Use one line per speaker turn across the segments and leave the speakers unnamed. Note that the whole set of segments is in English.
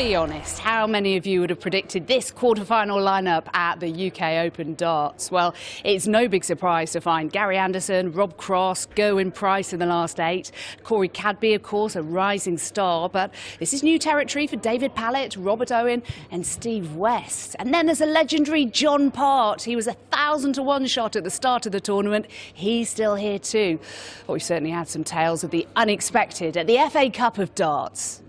Be honest, how many of you would have predicted this quarter-final lineup at the UK Open darts? Well, it's no big surprise to find Gary Anderson, Rob Cross, Gerwyn Price in the last 8. Corey Cadby, of course, a rising star, but this is new territory for David Pallett, Robert Owen and Steve West. And then there's a legendary John Part. He was 1,000-to-1 shot at the start of the tournament. He's still here too. But we've certainly had some tales of the unexpected at the FA Cup of darts.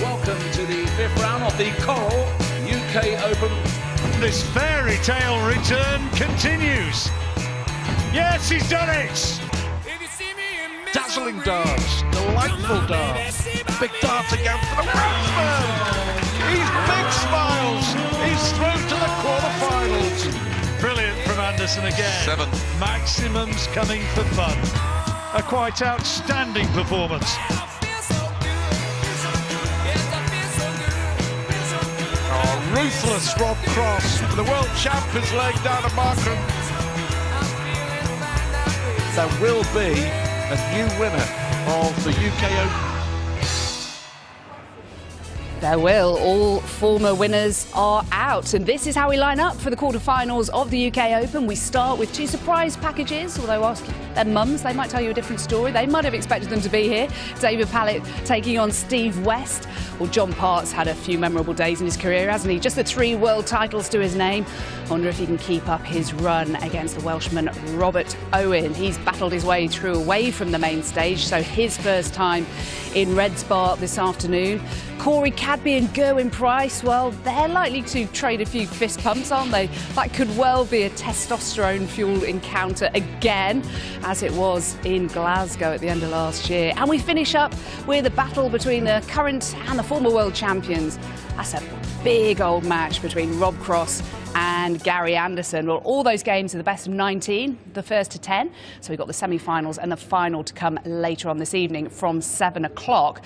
Welcome to the 5th round of the Coral UK Open.
This fairy tale return continues. Yes, he's done it!
Dazzling darts, delightful darts. Big dart again for the Welshman.
He's big smiles. He's through to the quarterfinals. Brilliant from Anderson again.
7.
Maximums coming for fun. A quite outstanding performance.
Ruthless Rob Cross for the world champions laying down a marker. There will be a new winner of the UK Open.
There will. All former winners are out. And this is how we line up for the quarterfinals of the UK Open. We start with 2 surprise packages, although ask their mums, they might tell you a different story. They might have expected them to be here. David Pallett taking on Steve West. Well, John Part's had a few memorable days in his career, hasn't he? Just the 3 world titles to his name. I wonder if he can keep up his run against the Welshman Robert Owen. He's battled his way through away from the main stage, so his first time in Redsbar this afternoon. Corey Cadby and Gerwyn Price, well, they're likely to trade a few fist pumps, aren't they? That could well be a testosterone-fueled encounter again, as it was in Glasgow at the end of last year. And we finish up with a battle between the current and the former world champions. That's a big old match between Rob Cross and Gary Anderson. Well, all those games are the best of 19, the first to 10. So we've got the semi-finals and the final to come later on this evening from 7 o'clock.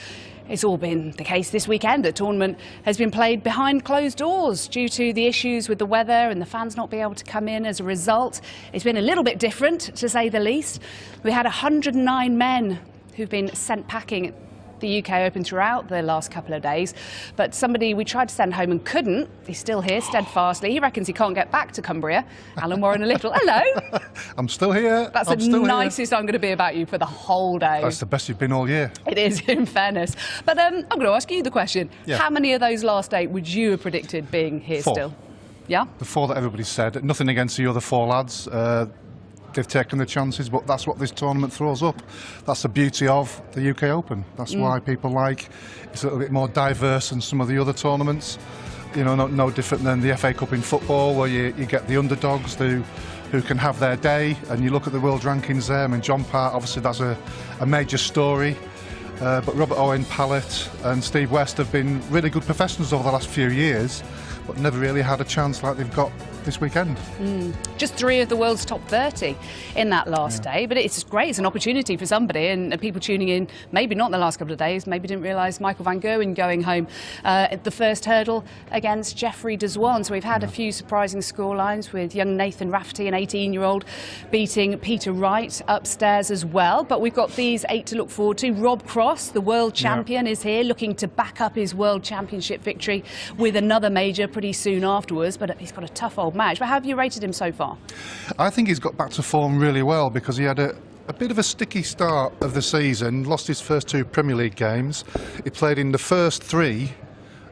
It's all been the case this weekend. The tournament has been played behind closed doors due to the issues with the weather and the fans not being able to come in as a result. It's been a little bit different, to say the least. We had 109 men who've been sent packing the UK Open throughout the last couple of days, but somebody we tried to send home and couldn't. He's still here steadfastly. He reckons he can't get back to Cumbria. Alan Warren a little. Hello.
I'm still here.
That's the nicest I'm going to be about you for the whole day.
That's the best you've been all year.
It is, in fairness. But I'm going to ask you the question.
Yeah.
How many of those last 8 would you have predicted being here
4.
still? Yeah?
The 4 that everybody said. Nothing against the other 4 lads. They've taken the chances, but that's what this tournament throws up. That's the beauty of the UK Open. That's why people like it's a little bit more diverse than some of the other tournaments. You know, no different than the FA Cup in football, where you get the underdogs who can have their day, and you look at the world rankings there. I mean, John Part, obviously that's a major story. But Robert Owen, Pallett and Steve West have been really good professionals over the last few years, but never really had a chance like they've got this weekend.
Just 3 of the world's top 30 in that last day, but it's great. It's an opportunity for somebody, and people tuning in, maybe not in the last couple of days, maybe didn't realise Michael van Gerwen going home at the first hurdle against Jeffrey Deswan. So we've had a few surprising scorelines with young Nathan Rafferty, an 18-year-old, beating Peter Wright upstairs as well. But we've got these 8 to look forward to. Rob Cross, the world champion, is here looking to back up his world championship victory with another major pretty soon afterwards, but he's got a tough old match. But how have you rated him so far?
I think he's got back to form really well, because he had a bit of a sticky start of the season, lost his first 2 Premier League games. He played in the first 3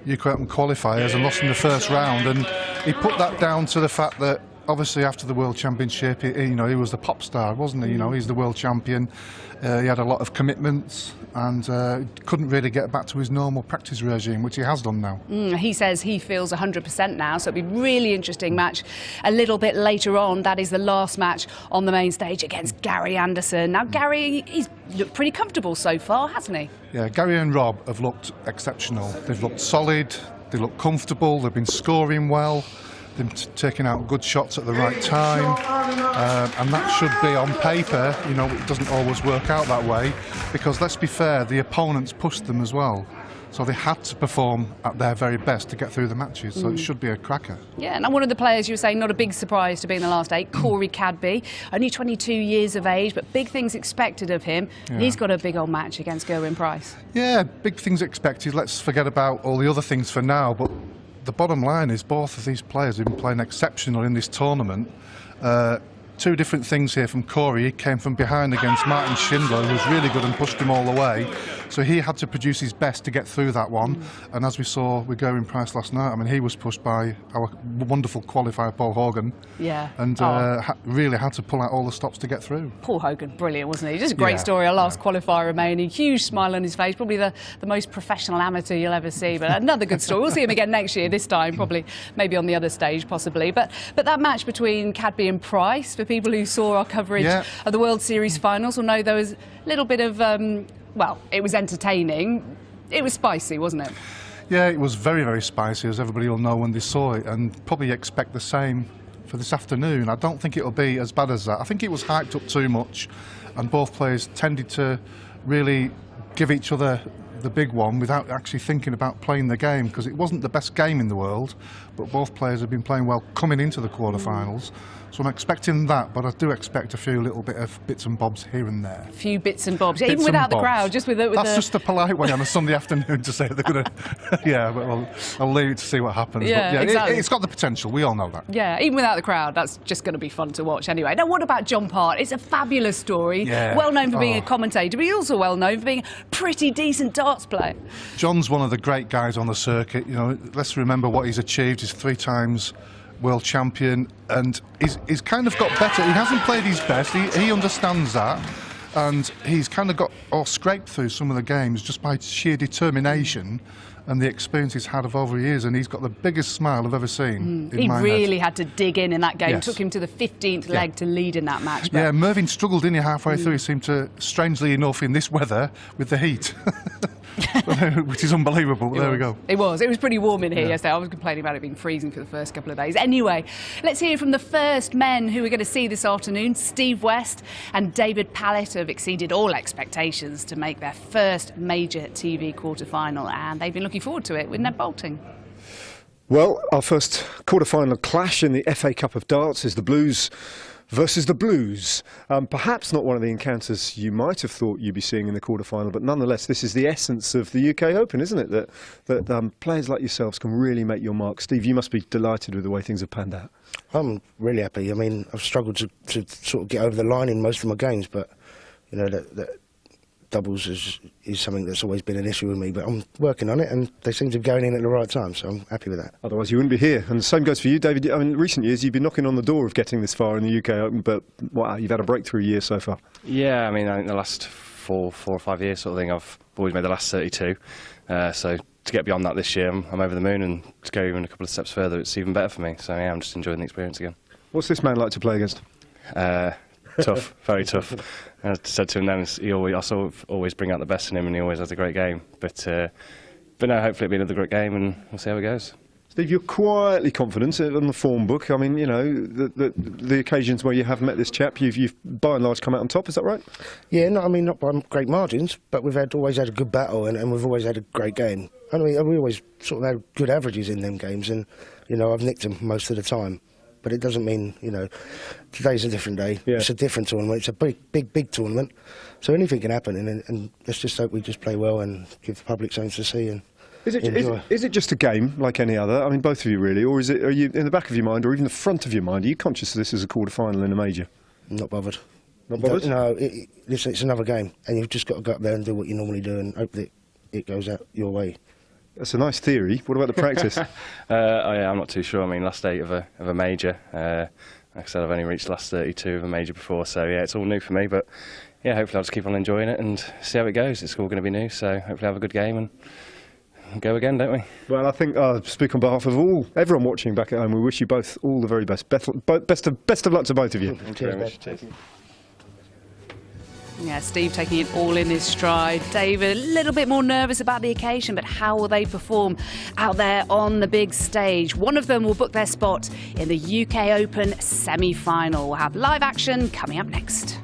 UK Open qualifiers and lost in the first round, and he put that down to the fact that obviously after the World Championship, he was the pop star, wasn't he? You know, he's the world champion. He had a lot of commitments and couldn't really get back to his normal practice regime, which he has done now.
He says he feels 100% now, so it'll be a really interesting match a little bit later on. That is the last match on the main stage against Gary Anderson. Now, Gary, he's looked pretty comfortable so far, hasn't he?
Yeah, Gary and Rob have looked exceptional. They've looked solid, they look comfortable, they've been scoring well. Them taking out good shots at the right time, and that should be on paper. You know, it doesn't always work out that way, because let's be fair, the opponents pushed them as well. So they had to perform at their very best to get through the matches. So it should be a cracker.
Yeah, and one of the players you were saying, not a big surprise to be in the last 8, Corey Cadby, only 22 years of age, but big things expected of him. And he's got a big old match against Gerwyn Price.
Yeah, big things expected. Let's forget about all the other things for now. But the bottom line is both of these players have been playing exceptional in this tournament. Two different things here from Corey. He came from behind against Martin Schindler, who was really good and pushed him all the way. So he had to produce his best to get through that one. And as we saw with Gerwyn Price last night, I mean, he was pushed by our wonderful qualifier, Paul Hogan.
Yeah.
And really had to pull out all the stops to get through.
Paul Hogan, brilliant, wasn't he? Just a great story. Our last qualifier remaining. Huge smile on his face. Probably the most professional amateur you'll ever see. But another good story. We'll see him again next year, this time, probably, maybe on the other stage, possibly. But that match between Cadby and Price, for people who saw our coverage of the World Series finals will know there was a little bit of, well, it was entertaining. It was spicy, wasn't it?
Yeah, it was very, very spicy, as everybody will know when they saw it, and probably expect the same for this afternoon. I don't think it'll be as bad as that. I think it was hyped up too much, and both players tended to really give each other the big one without actually thinking about playing the game, because it wasn't the best game in the world, but both players have been playing well coming into the quarterfinals. So I'm expecting that, but I do expect a few little bit of bits and bobs here and there.
A few bits and bobs, even without the crowd, just with
That's just a polite way on a Sunday afternoon to say they're going to. Yeah, but I'll leave it to see what happens.
Yeah,
but yeah,
exactly.
it's got the potential. We all know that.
Yeah, even without the crowd, that's just going to be fun to watch anyway. Now, what about John Part? It's a fabulous story.
Yeah.
Well known for being a commentator, but he's also well known for being a pretty decent darts player.
John's one of the great guys on the circuit. You know, let's remember what he's achieved. He's 3 times world champion, and he's kind of got better. He hasn't played his best. He understands that, and he's kind of got or scraped through some of the games just by sheer determination and the experience he's had of over years, and he's got the biggest smile I've ever seen.
He really had to dig in that game.
Yes.
Took him to the 15th leg to lead in that match. But
yeah, Mervyn struggled, didn't he, halfway through? He seemed to, strangely enough, in this weather, with the heat, which is unbelievable. There we go.
It was pretty warm in here yesterday. I was complaining about it being freezing for the first couple of days. Anyway, let's hear from the first men who we're going to see this afternoon. Steve West and David Pallett have exceeded all expectations to make their first major TV quarter-final, and they've been looking forward to it with Ned Boulting.
Well, our first quarter-final clash in the FA Cup of Darts is the Blues versus the Blues. Perhaps not one of the encounters you might have thought you'd be seeing in the quarter-final, but nonetheless, this is the essence of the UK Open, isn't it? That players like yourselves can really make your mark. Steve, you must be delighted with the way things have panned out.
I'm really happy. I mean, I've struggled to sort of get over the line in most of my games, but you know that doubles is something that's always been an issue with me, but I'm working on it, and they seem to be going in at the right time, so I'm happy with that.
Otherwise you wouldn't be here. And the same goes for you, David. I mean, in recent years you've been knocking on the door of getting this far in the UK Open, but wow, you've had a breakthrough year so far.
Yeah, I mean, I think the last four or five years sort of thing, I've always made the last 32. So to get beyond that this year, I'm over the moon, and to go even a couple of steps further, it's even better for me. So yeah, I'm just enjoying the experience again.
What's this man like to play against?
Tough, very tough. I said to him then, I always bring out the best in him, and he always has a great game. But no, hopefully it'll be another great game, and we'll see how it goes.
Steve, you're quietly confident on the form book. I mean, you know, the occasions where you have met this chap, you've by and large come out on top. Is that right?
Yeah, not by great margins, but we've always had a good battle, and we've always had a great game. I mean, we always sort of had good averages in them games, and you know, I've nicked them most of the time. But it doesn't mean, you know, today's a different day. Yeah. It's a different tournament. It's a big tournament. So anything can happen, and let's just hope we just play well and give the public something to see and enjoy. Is it
just a game like any other? I mean, both of you really, or are you in the back of your mind, or even the front of your mind? Are you conscious of this as a quarter-final in a major?
Not bothered.
Not bothered?
No, it's another game, and you've just got to go up there and do what you normally do and hope that it goes out your way.
That's a nice theory. What about the practice?
Yeah, I'm not too sure. I mean, last 8 of a major. Like I said, I've only reached the last 32 of a major before, so yeah, it's all new for me. But yeah, hopefully I'll just keep on enjoying it and see how it goes. It's all going to be new, so hopefully have a good game and go again, don't we?
Well, I think I speak on behalf of everyone watching back at home. We wish you both all the very best. Best of luck to both of you.
Thank you very much. Cheers.
Yeah, Steve taking it all in his stride. David, a little bit more nervous about the occasion, but how will they perform out there on the big stage? One of them will book their spot in the UK Open semi-final. We'll have live action coming up next.